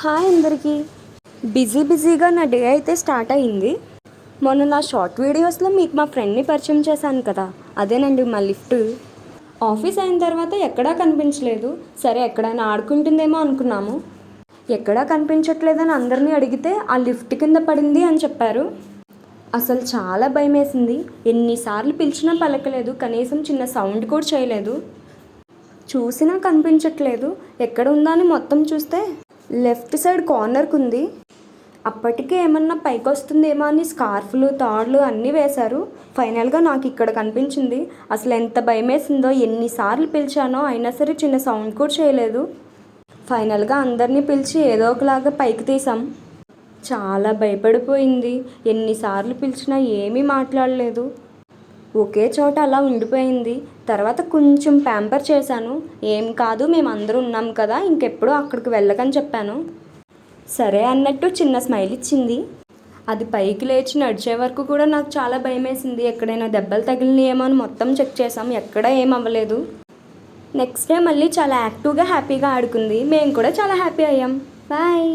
Hi అందరికీ. బిజీగా నా డే అయితే స్టార్ట్ అయ్యింది. మొన్న నా షార్ట్ వీడియోస్లో మీకు మా ఫ్రెండ్ని పరిచయం చేశాను కదా, అదేనండి మా లిఫ్ట్. ఆఫీస్ అయిన తర్వాత ఎక్కడా కనిపించలేదు. సరే ఎక్కడైనా ఆడుకుంటుందేమో అనుకున్నాము. ఎక్కడా కనిపించట్లేదని అందరినీ అడిగితే ఆ లిఫ్ట్ కింద పడింది అని చెప్పారు. అసలు చాలా భయమేసింది. ఎన్నిసార్లు పిలిచినా పలకలేదు, కనీసం చిన్న సౌండ్ కూడా చేయలేదు. చూసినా కనిపించట్లేదు. ఎక్కడ ఉందా అని మొత్తం చూస్తే లెఫ్ట్ సైడ్ కార్నర్కి ఉంది. అప్పటికే ఏమన్నా పైకి వస్తుందేమో అని స్కార్ఫ్లు తాడులు అన్నీ వేశారు. ఫైనల్గా నాకు ఇక్కడ కనిపించింది. అసలు ఎంత భయమేసిందో, ఎన్నిసార్లు పిలిచానో అయినా సరే చిన్న సౌండ్ కూడా చేయలేదు. ఫైనల్గా అందరినీ పిలిచి ఏదో ఒకలాగా పైకి తీసాం. చాలా భయపడిపోయింది. ఎన్నిసార్లు పిలిచినా ఏమీ మాట్లాడలేదు. ఒకే చోట అలా ఉండిపోయింది. తర్వాత కొంచెం ప్యాంపర్ చేశాను. ఏం కాదు, మేమందరూ ఉన్నాం కదా, ఇంకెప్పుడు అక్కడికి వెళ్ళకని చెప్పాను. సరే అన్నట్టు చిన్న స్మైల్ ఇచ్చింది. అది పైకి లేచి నడిచే వరకు కూడా నాకు చాలా భయం వేసింది. ఎక్కడైనా దెబ్బలు తగిలినాయేమో అని మొత్తం చెక్ చేసాం. ఎక్కడా ఏం అవ్వలేదు. నెక్స్ట్ డే మళ్ళీ చాలా యాక్టివ్గా హ్యాపీగా ఆడుకుంది. మేము కూడా చాలా హ్యాపీ అయ్యాం. బాయ్.